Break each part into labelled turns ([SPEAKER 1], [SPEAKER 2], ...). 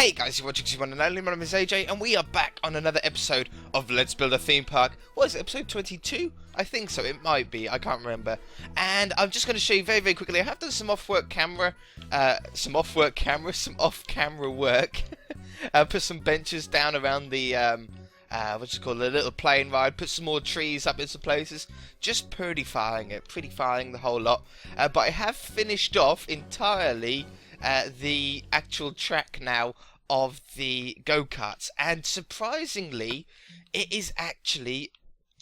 [SPEAKER 1] Hey guys, you're watching One and Only. My name is AJ, and we are back on another episode of Let's Build a Theme Park. What is it, episode 22? I think so, it might be, I can't remember. And I'm just going to show you very, very quickly. I have done some off-camera work. Put some benches down around the, what's it called, a little plane ride. Put some more trees up in some places. Just prettifying the whole lot. But I have finished off entirely the actual track now of the go-karts, and surprisingly it is actually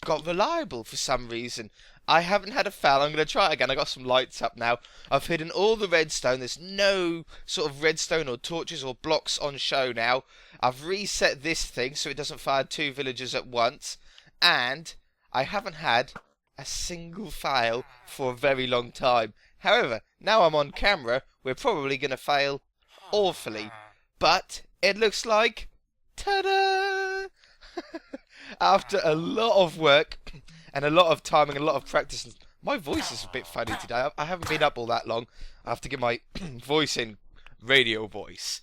[SPEAKER 1] got reliable for some reason. I haven't had a foul. I'm going to try it again. I got some lights up now. I've hidden all the redstone. There's no sort of redstone or torches or blocks on show now. I've reset this thing so it doesn't fire two villagers at once, and I haven't had a single fail for a very long time. However, now I'm on camera, we're probably going to fail awfully. But it looks like, ta-da! After a lot of work and a lot of timing and a lot of practice, my voice is a bit funny today. I haven't been up all that long. I have to get my voice in, radio voice.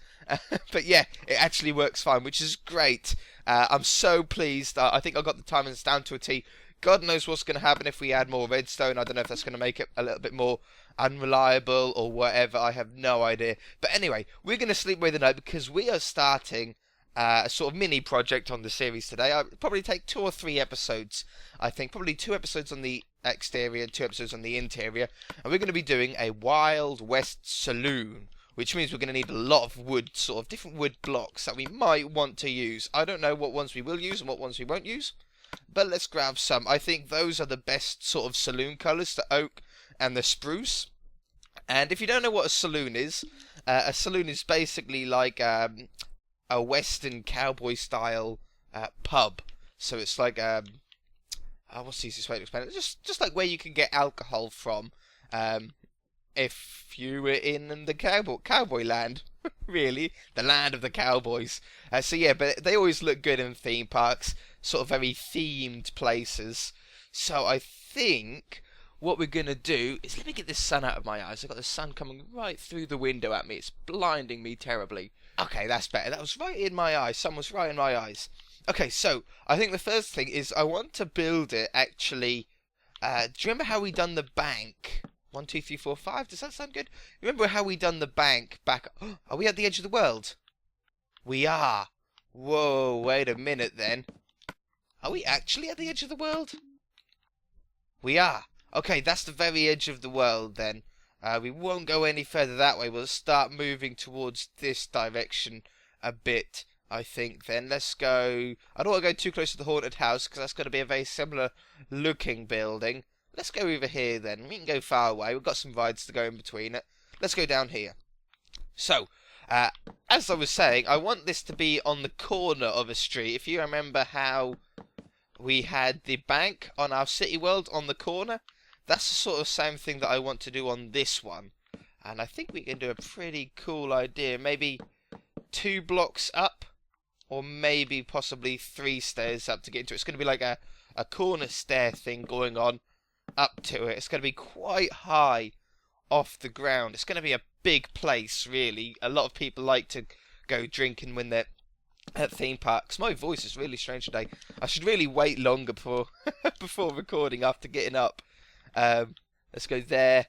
[SPEAKER 1] But yeah, it actually works fine, which is great. I'm so pleased. I think I got the timings down to a T. God knows what's going to happen if we add more redstone. I don't know if that's going to make it a little bit more unreliable or whatever. I have no idea. But anyway, we're going to sleep away the night because we are starting a sort of mini project on the series today. I'll probably take 2 or 3 episodes. I think probably 2 episodes on the exterior and 2 episodes on the interior. And we're going to be doing a Wild West Saloon, which means we're going to need a lot of wood, sort of different wood blocks that we might want to use. I don't know what ones we will use and what ones we won't use, but let's grab some. I think those are the best sort of saloon colours, the oak and the spruce. And if you don't know what a saloon is basically like a western cowboy style pub. So it's like what's the easiest way to explain it? Just like where you can get alcohol from if you were in the cowboy land. Really, the land of the cowboys. So yeah, but they always look good in theme parks, sort of very themed places. So I think what we're going to do is, let me get this sun out of my eyes. I've got the sun coming right through the window at me. It's blinding me terribly. Okay, that's better. That was right in my eyes. Sun was right in my eyes. Okay, so I think the first thing is I want to build it actually. Do you remember how we done the bank? 1, 2, 3, 4, 5. Does that sound good? Remember how we done the bank back? Are we at the edge of the world? We are. Whoa, wait a minute then. Are we actually at the edge of the world? We are. Okay, that's the very edge of the world then. We won't go any further that way. We'll start moving towards this direction a bit, I think. Then let's go. I don't want to go too close to the haunted house because that's going to be a very similar looking building. Let's go over here then. We can go far away. We've got some rides to go in between it. Let's go down here. So, as I was saying, I want this to be on the corner of a street. If you remember how we had the bank on our city world on the corner, that's the sort of same thing that I want to do on this one. And I think we can do a pretty cool idea. Maybe 2 blocks up, or maybe possibly 3 stairs up to get into it. It's going to be like a corner stair thing going on up to it. It's going to be quite high off the ground. It's going to be a big place, really. A lot of people like to go drinking when they're at theme parks. My voice is really strange today. I should really wait longer before recording after getting up. Let's go there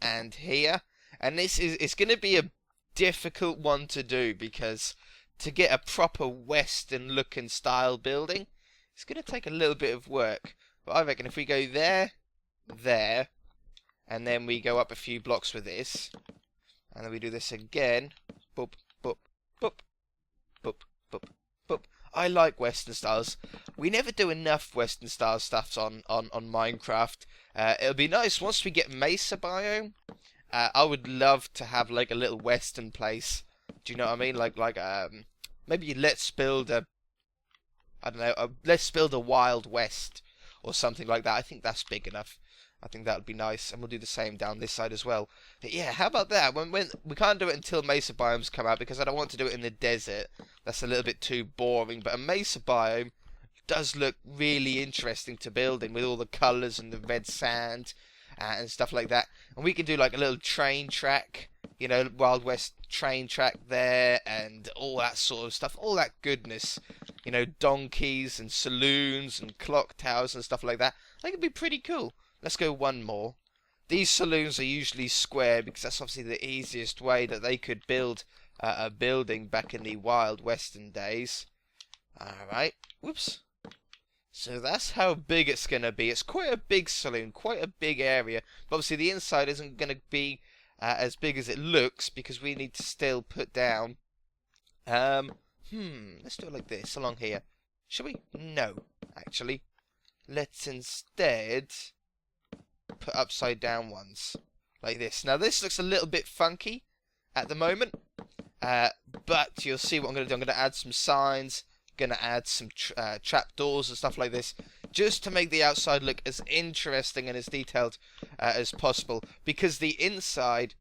[SPEAKER 1] and here. And it's going to be a difficult one to do because to get a proper western looking style building, it's going to take a little bit of work. But I reckon if we go there, and then we go up a few blocks with this, and then we do this again, boop, boop, boop, boop, boop, boop. I like western styles. We never do enough western style stuffs on Minecraft. It'll be nice once we get Mesa biome. I would love to have like a little western place. Do you know what I mean? Like maybe let's build a, I don't know, let's build a Wild West or something like that. I think that's big enough. I think that would be nice, and we'll do the same down this side as well. But yeah, how about that? When we can't do it until Mesa biomes come out because I don't want to do it in the desert. That's a little bit too boring. But a Mesa biome does look really interesting to build in with all the colours and the red sand and stuff like that. And we can do like a little train track you know, Wild West train track there and all that sort of stuff, all that goodness, you know, donkeys and saloons and clock towers and stuff like that. I think it'd be pretty cool. Let's go one more. These saloons are usually square because that's obviously the easiest way that they could build a building back in the Wild Western days. Alright, whoops. So that's how big it's going to be. It's quite a big saloon, quite a big area. But obviously the inside isn't going to be as big as it looks because we need to still put down... let's do it like this, along here. Shall we? No, actually. Let's instead put upside down ones. Like this. Now this looks a little bit funky at the moment. But you'll see what I'm going to do. I'm going to add some signs. Going to add some trap doors and stuff like this, just to make the outside look as interesting and as detailed as possible, because the inside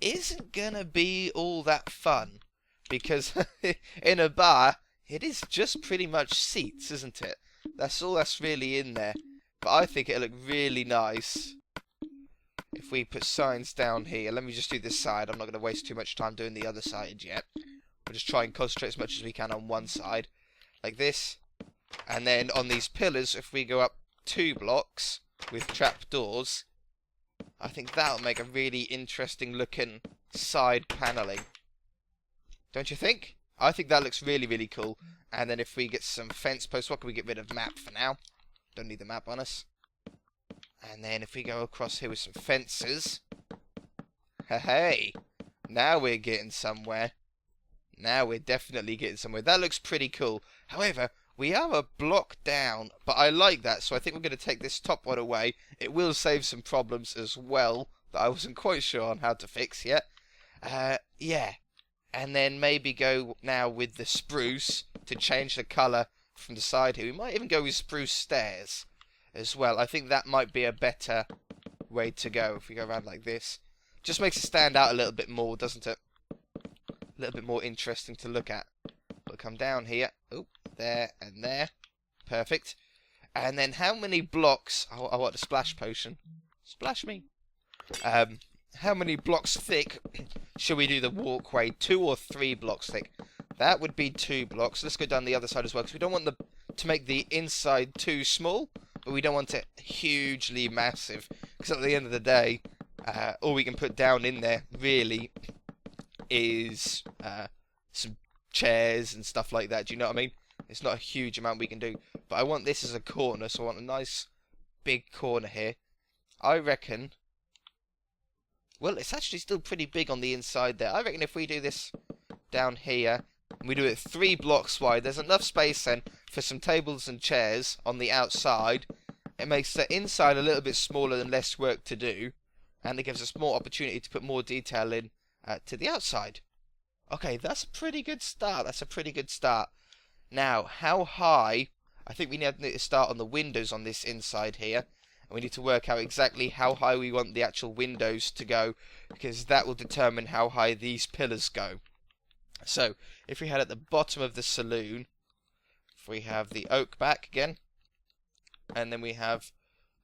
[SPEAKER 1] isn't going to be all that fun, because in a bar it is just pretty much seats, isn't it? That's all that's really in there, but I think it'll look really nice if we put signs down here. Let me just do this side. I'm not going to waste too much time doing the other side yet. We'll just try and concentrate as much as we can on one side, like this. And then on these pillars, if we go up 2 blocks with trap doors, I think that'll make a really interesting looking side paneling. Don't you think? I think that looks really, really cool. And then if we get some fence posts, what can we get rid of? Map for now. Don't need the map on us. And then if we go across here with some fences. Hey, now we're getting somewhere. Now we're definitely getting somewhere. That looks pretty cool. However, we are a block down, but I like that, so I think we're going to take this top one away. It will save some problems as well that I wasn't quite sure on how to fix yet. Yeah. And then maybe go now with the spruce to change the colour from the side here. We might even go with spruce stairs as well. I think that might be a better way to go if we go around like this. Just makes it stand out a little bit more, doesn't it? A little bit more interesting to look at. We'll come down here. Oh, there and there. Perfect. And then how many blocks... Oh, I want a splash potion. Splash me. How many blocks thick should we do the walkway? 2 or 3 blocks thick? That would be 2 blocks. Let's go down the other side as well, because we don't want to make the inside too small, but we don't want it hugely massive, because at the end of the day, all we can put down in there, really, is some chairs and stuff like that. Do you know what I mean? It's not a huge amount we can do. But I want this as a corner, so I want a nice big corner here. I reckon... Well, it's actually still pretty big on the inside there. I reckon if we do this down here, and we do it 3 blocks wide, there's enough space then for some tables and chairs on the outside. It makes the inside a little bit smaller and less work to do. And it gives us more opportunity to put more detail in to the outside. Okay, that's a pretty good start. That's a pretty good start. Now, how high? I think we need to start on the windows on this inside here. And we need to work out exactly how high we want the actual windows to go, because that will determine how high these pillars go. So, if we had at the bottom of the saloon, if we have the oak back again, and then we have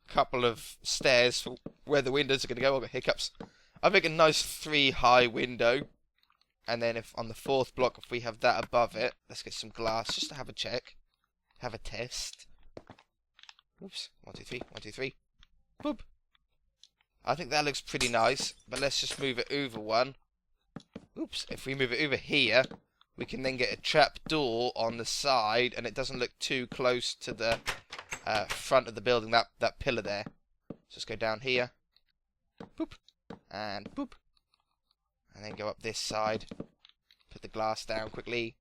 [SPEAKER 1] a couple of stairs for where the windows are going to go. I've got hiccups. I make a nice 3 high window. And then if on the 4th block, if we have that above it, let's get some glass just to have a check. Have a test. Oops. 1, 2, 3. 1, 2, 3. Boop. I think that looks pretty nice. But let's just move it over one. Oops. If we move it over here, we can then get a trap door on the side. And it doesn't look too close to the front of the building. That pillar there. So let's go down here. Boop. And boop. And then go up this side. Put the glass down quickly.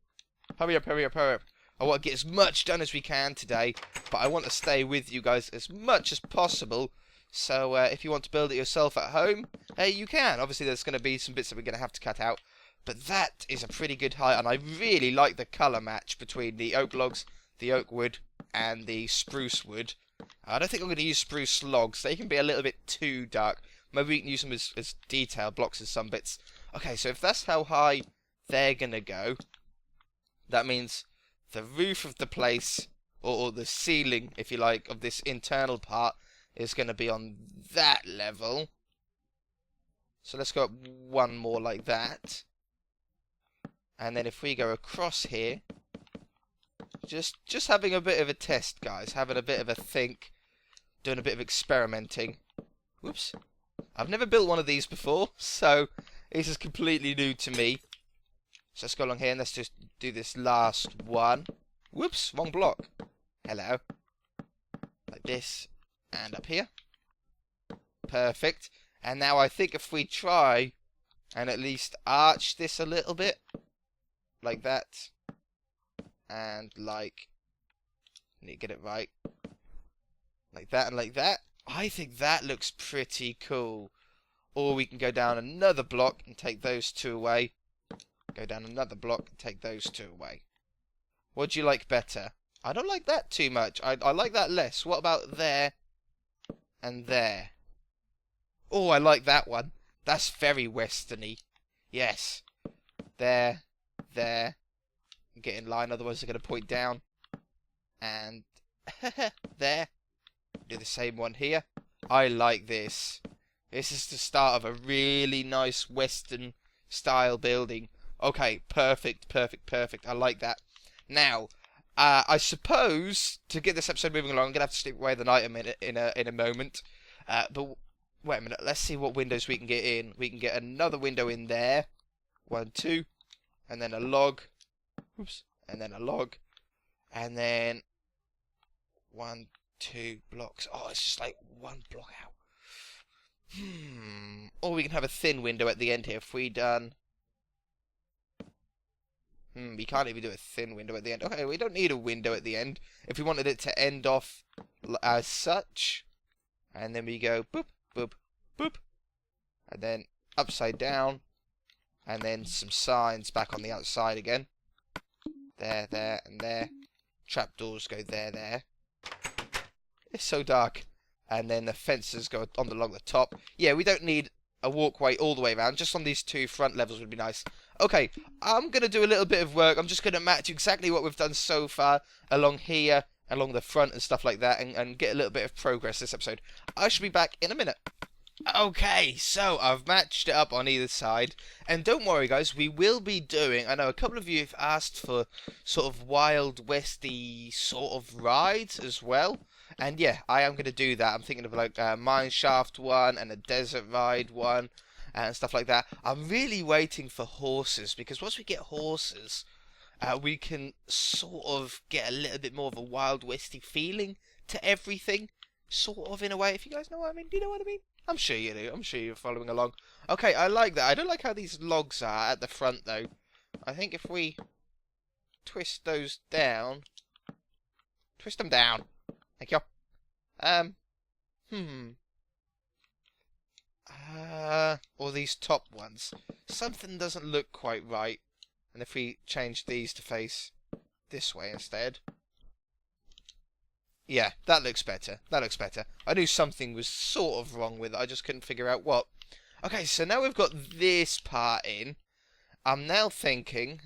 [SPEAKER 1] Hurry up, hurry up, hurry up. I want to get as much done as we can today. But I want to stay with you guys as much as possible. So if you want to build it yourself at home, hey, you can. Obviously there's going to be some bits that we're going to have to cut out. But that is a pretty good height. And I really like the colour match between the oak logs, the oak wood, and the spruce wood. I don't think I'm going to use spruce logs. They can be a little bit too dark. Maybe we can use them as detail blocks in some bits. Okay, so if that's how high they're going to go, that means the roof of the place, or the ceiling, if you like, of this internal part is going to be on that level. So let's go up one more like that. And then if we go across here, just having a bit of a test, guys. Having a bit of a think. Doing a bit of experimenting. Whoops. I've never built one of these before, so this is completely new to me. So let's go along here and let's just do this last one. Whoops, wrong block. Hello. Like this. And up here. Perfect. And now I think if we try and at least arch this a little bit. Like that. And like... I need to get it right. Like that and like that. I think that looks pretty cool. Or we can go down another block and take those two away. Go down another block and take those two away. What do you like better? I don't like that too much. I like that less. What about there and there? Oh, I like that one. That's very westerny. Yes. There. There. Get in line, otherwise they're going to point down. And there. Do the same one here. I like this. This is the start of a really nice western style building. Okay, perfect, perfect, perfect. I like that. Now, I suppose to get this episode moving along, I'm gonna have to sleep away the night in a moment. But wait a minute. Let's see what windows we can get in. We can get another window in there. 1, 2, and then a log. Oops, and then a log, and then 1, 2 blocks. Oh, it's just like one block out. Or we can have a thin window at the end here if we done. We can't even do a thin window at the end. Okay, we don't need a window at the end. If we wanted it to end off as such. And then we go boop, boop, boop. And then upside down. And then some signs back on the outside again. There, there, and there. Trapdoors go there, there. It's so dark. And then the fences go along the top. Yeah, we don't need a walkway all the way around. Just on these two front levels would be nice. Okay, I'm going to do a little bit of work. I'm just going to match exactly what we've done so far along here, along the front and stuff like that, and get a little bit of progress this episode. I shall be back in a minute. Okay, so I've matched it up on either side, and don't worry guys, we will be doing, I know a couple of you have asked for sort of Wild Westy sort of rides as well, and yeah, I am going to do that. I'm thinking of like a mineshaft one, and a desert ride one, and stuff like that. I'm really waiting for horses, because once we get horses, we can sort of get a little bit more of a Wild Westy feeling to everything, sort of in a way, if you guys know what I mean. Do you know what I mean? I'm sure you do. I'm sure you're following along. Okay, I like that. I don't like how these logs are at the front, though. I think if we twist those down... Twist them down. Thank you. Or these top ones. Something doesn't look quite right. And if we change these to face this way instead... Yeah, that looks better. That looks better. I knew something was sort of wrong with it. I just couldn't figure out what. Okay, so now we've got this part in. I'm now thinking...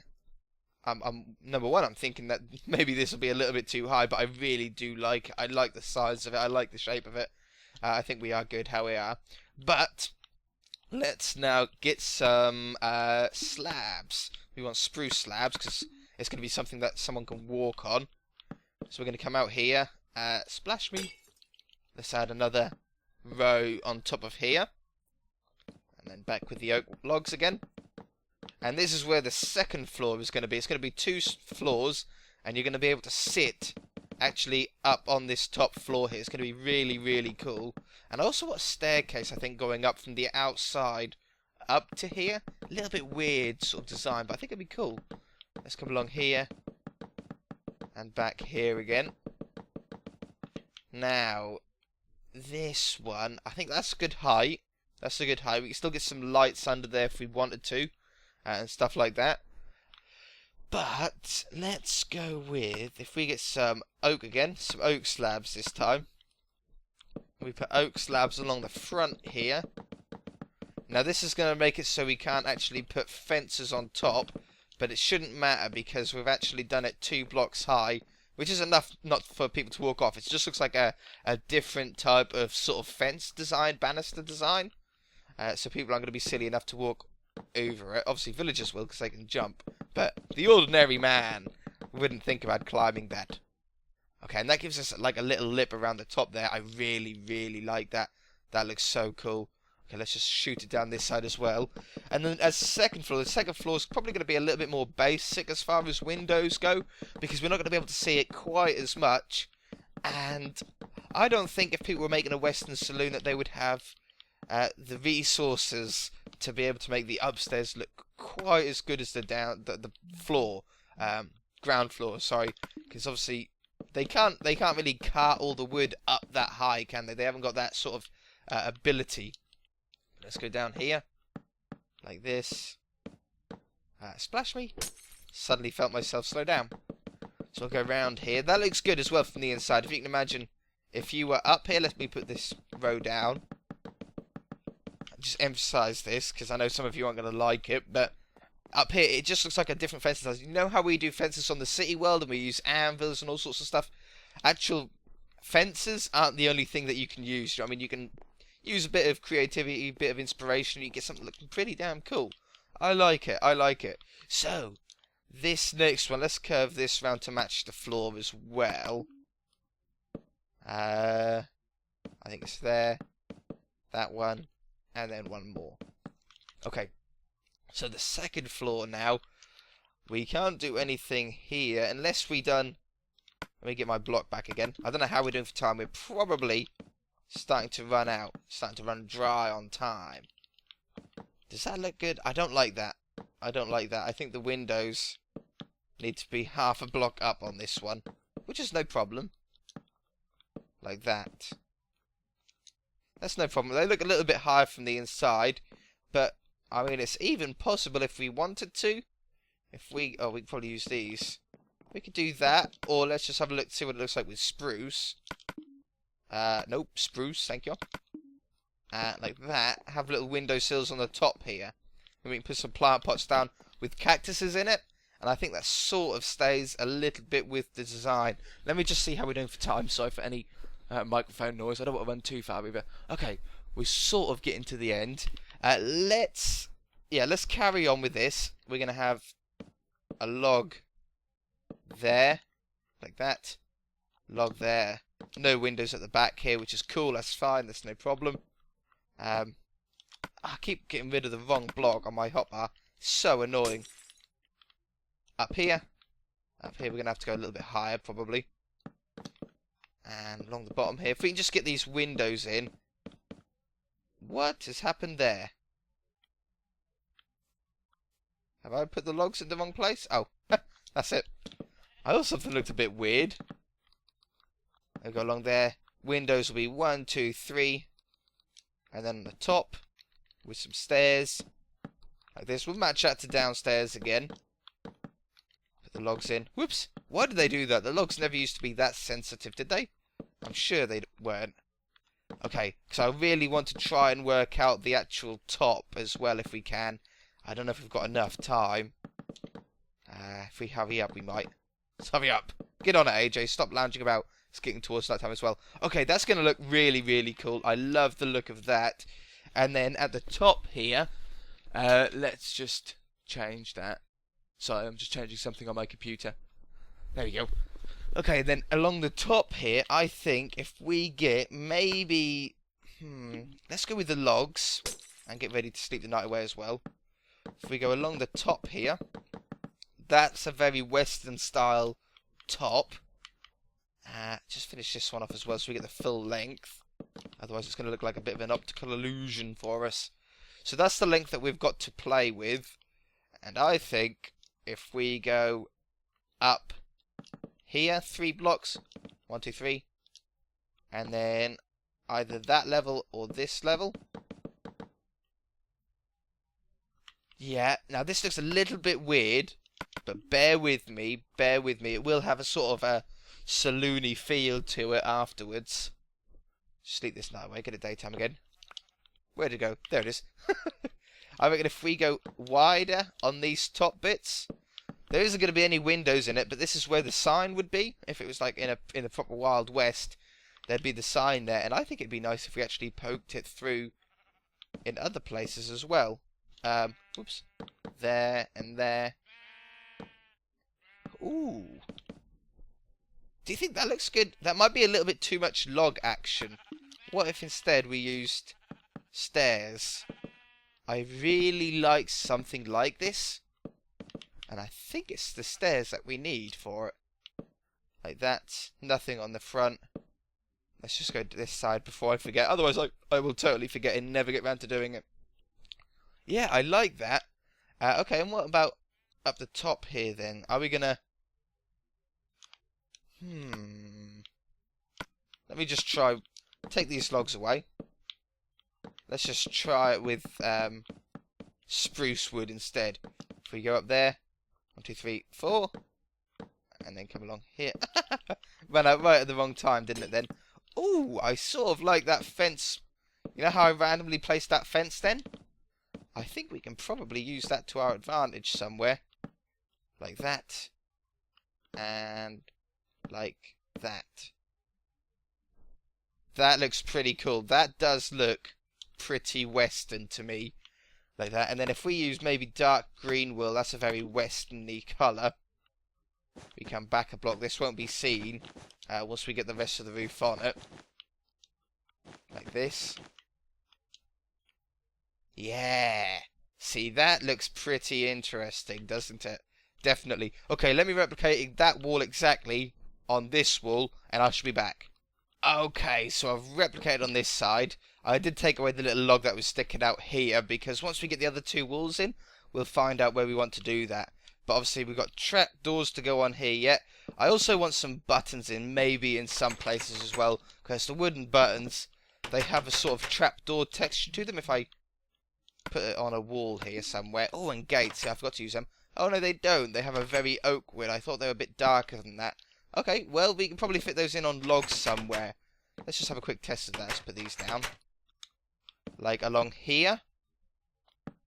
[SPEAKER 1] number one, I'm thinking that maybe this will be a little bit too high, but I really do like it. I like the size of it. I like the shape of it. I think we are good how we are. But let's now get some slabs. We want spruce slabs because it's going to be something that someone can walk on. So we're going to come out here. Splash me. Let's add another row on top of here. And then back with the oak logs again. And this is where the second floor is going to be. It's going to be 2 floors. And you're going to be able to sit actually up on this top floor here. It's going to be really, really cool. And I also want a staircase, I think, going up from the outside up to here. A little bit weird sort of design, but I think it'd be cool. Let's come along here. And back here again. Now, this one, I think that's a good height. That's a good height. We can still get some lights under there if we wanted to. And stuff like that. But, let's go with, if we get some oak again. Some oak slabs this time. We put oak slabs along the front here. Now, this is going to make it so we can't actually put fences on top. But it shouldn't matter because we've actually done it 2 blocks high, which is enough not for people to walk off. It just looks like a different type of sort of fence design, banister design. so people aren't going to be silly enough to walk over it. Obviously, villagers will because they can jump, but the ordinary man wouldn't think about climbing that. Okay, and that gives us like a little lip around the top there. I really, really like that. That looks so cool. Okay, let's just shoot it down this side as well. And then as second floor, the second floor is probably going to be a little bit more basic as far as windows go, because we're not going to be able to see it quite as much. And I don't think if people were making a Western saloon that they would have the resources to be able to make the upstairs look quite as good as the floor, ground floor. Sorry, because obviously they can't really cart all the wood up that high, can they? They haven't got that sort of ability. Let's go down here, like this. Splash me. Suddenly felt myself slow down. So I'll go around here. That looks good as well from the inside. If you can imagine, if you were up here, let me put this row down. Just emphasise this, because I know some of you aren't going to like it, but up here, it just looks like a different fence design. You know how we do fences on the city world, and we use anvils and all sorts of stuff? Actual fences aren't the only thing that you can use. I mean, you can use a bit of creativity, a bit of inspiration, you get something looking pretty damn cool. I like it, I like it. So, this next one, let's curve this round to match the floor as well. I think it's there, that one, and then one more. Okay, so the second floor now, we can't do anything here unless we done... Let me get my block back again. I don't know how we're doing for time. We're probably starting to run out. Starting to run dry on time. Does that look good? I don't like that. I don't like that. I think the windows need to be half a block up on this one. Which is no problem. Like that. That's no problem. They look a little bit higher from the inside. But, I mean, it's even possible if we wanted to. If we... Oh, we could probably use these. We could do that. Or let's just have a look, see what it looks like with spruce. Nope, spruce, thank you. Like that. Have little windowsills on the top here. And we can put some plant pots down with cactuses in it. And I think that sort of stays a little bit with the design. Let me just see how we're doing for time. Sorry for any microphone noise. I don't want to run too far either. Okay, we're sort of getting to the end. Let's carry on with this. We're going to have a log there. Like that. Log there. No windows at the back here, which is cool. That's fine. That's no problem. I keep getting rid of the wrong block on my hotbar. So annoying. Up here. Up here we're going to have to go a little bit higher, probably. And along the bottom here. If we can just get these windows in. What has happened there? Have I put the logs in the wrong place? Oh, that's it. I thought something looked a bit weird. I'll go along there. Windows will be 1, 2, 3. And then on the top, with some stairs. Like this. We'll match that to downstairs again. Put the logs in. Whoops. Why did they do that? The logs never used to be that sensitive, did they? I'm sure they weren't. Okay, because I really want to try and work out the actual top as well if we can. I don't know if we've got enough time. If we hurry up, we might. Let's hurry up. Get on it, AJ. Stop lounging about. It's getting towards that time as well. Okay, that's going to look really, really cool. I love the look of that. And then at the top here, let's just change that. Sorry, I'm just changing something on my computer. There we go. Okay, then along the top here, I think if we get maybe... let's go with the logs and get ready to sleep the night away as well. If we go along the top here, that's a very Western style top. Just finish this one off as well so we get the full length. Otherwise it's going to look like a bit of an optical illusion for us. So that's the length that we've got to play with. And I think if we go up here, 3 blocks, 1, 2, 3, and then either that level or this level. Yeah, now this looks a little bit weird, but bear with me, bear with me. It will have a sort of a saloony feel to it afterwards. Sleep this night away, get it daytime again. Where'd it go? There it is. I reckon if we go wider on these top bits, there isn't going to be any windows in it, but this is where the sign would be. If it was like in the proper Wild West, there'd be the sign there. And I think it'd be nice if we actually poked it through in other places as well. Oops. There and there. Ooh. Do you think that looks good? That might be a little bit too much log action. What if instead we used stairs? I really like something like this. And I think it's the stairs that we need for it. Like that. Nothing on the front. Let's just go to this side before I forget. Otherwise I will totally forget and never get round to doing it. Yeah, I like that. Okay, and what about up the top here then? Are we gonna... Let me just try... Take these logs away. Let's just try it with spruce wood instead. If we go up there, 1, 2, 3, 4, and then come along here. Ran out right at the wrong time, didn't it then? Ooh, I sort of like that fence. You know how I randomly placed that fence then? I think we can probably use that to our advantage somewhere. Like that. And like that. That looks pretty cool. That does look pretty western to me. Like that. And then if we use maybe dark green wool, that's a very western-y colour. We come back a block. This won't be seen once we get the rest of the roof on it. Like this. Yeah. See, that looks pretty interesting, doesn't it? Definitely. Okay, let me replicate that wall exactly on this wall, and I shall be back. Okay, so I've replicated on this side. I did take away the little log that was sticking out here, because once we get the other two walls in, we'll find out where we want to do that. But obviously we've got trap doors to go on here yet. I also want some buttons in, maybe in some places as well, because the wooden buttons, they have a sort of trapdoor texture to them. If I put it on a wall here somewhere. Oh, and gates. I forgot to use them. Oh, no, they don't. They have a very oak wood. I thought they were a bit darker than that. Okay, well, we can probably fit those in on logs somewhere. Let's just have a quick test of that. Let's put these down. Like along here.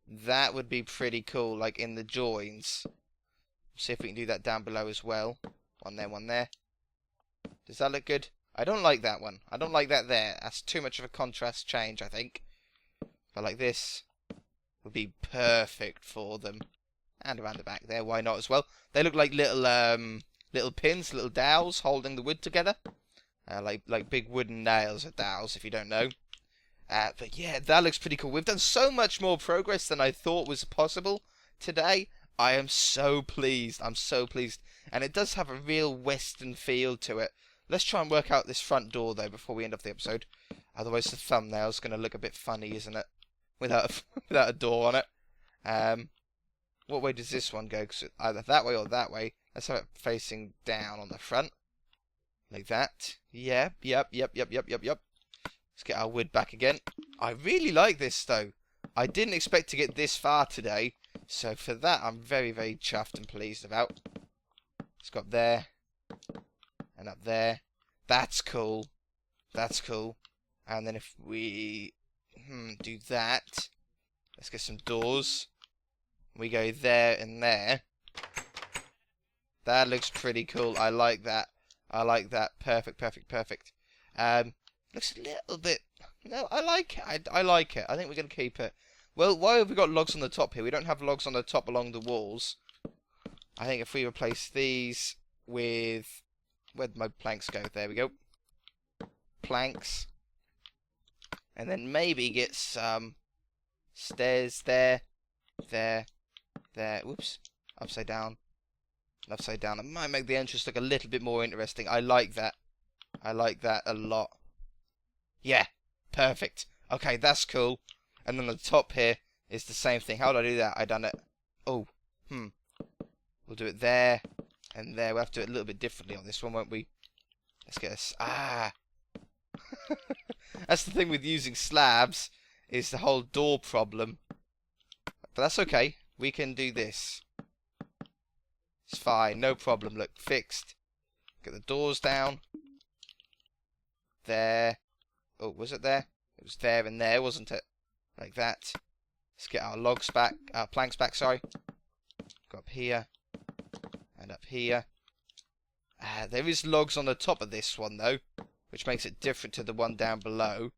[SPEAKER 1] That would be pretty cool, like in the joins. See if we can do that down below as well. One there, one there. Does that look good? I don't like that one. I don't like that there. That's too much of a contrast change, I think. But like this would be perfect for them. And around the back there, why not as well? They look like little little pins, little dowels holding the wood together. Like big wooden nails are dowels, if you don't know. But yeah, that looks pretty cool. We've done so much more progress than I thought was possible today. I am so pleased. I'm so pleased. And it does have a real western feel to it. Let's try and work out this front door, though, before we end off the episode. Otherwise, the thumbnail's going to look a bit funny, isn't it? Without a door on it. What way does this one go? 'Cause either that way or that way. Let's have it facing down on the front. Like that. Yep. Let's get our wood back again. I really like this, though. I didn't expect to get this far today. So for that, I'm very, very chuffed and pleased about. Let's go up there. And up there. That's cool. That's cool. And then if we do that. Let's get some doors. We go there and there. That looks pretty cool. I like that. I like that. Perfect. Looks a little bit... No, I like it. I like it. I think we're going to keep it. Well, why have we got logs on the top here? We don't have logs on the top along the walls. I think if we replace these with... Where'd my planks go? There we go. Planks. And then maybe get some stairs there. There. Whoops. Upside down. Upside down. It might make the entrance look a little bit more interesting. I like that. I like that a lot. Yeah. Perfect. Okay, that's cool. And then the top here is the same thing. How did I do that? I done it. Oh. We'll do it there and there. We'll have to do it a little bit differently on this one, won't we? Let's get us. That's the thing with using slabs, is the whole door problem. But that's okay. We can do this. It's fine. No problem. Look, fixed. Get the doors down. There. Oh, was it there? It was there and there, wasn't it? Like that. Let's get our logs back. Our planks back, sorry. Go up here. And up here. There is logs on the top of this one, though, which makes it different to the one down below.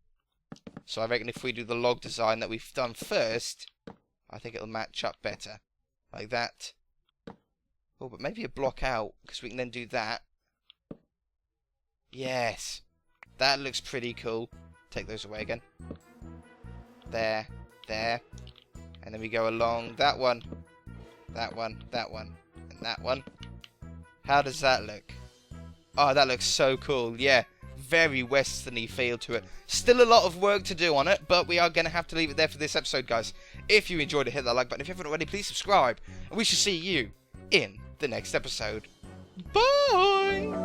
[SPEAKER 1] So I reckon if we do the log design that we've done first, I think it'll match up better. Like that. Oh, but maybe a block out, because we can then do that. Yes. That looks pretty cool. Take those away again. There. There. And then we go along that one. That one. That one. And that one. How does that look? Oh, that looks so cool. Yeah. Very westerny feel to it. Still a lot of work to do on it, but we are going to have to leave it there for this episode, guys. If you enjoyed it, hit that like button. If you haven't already, please subscribe. And we shall see you in the next episode. Bye!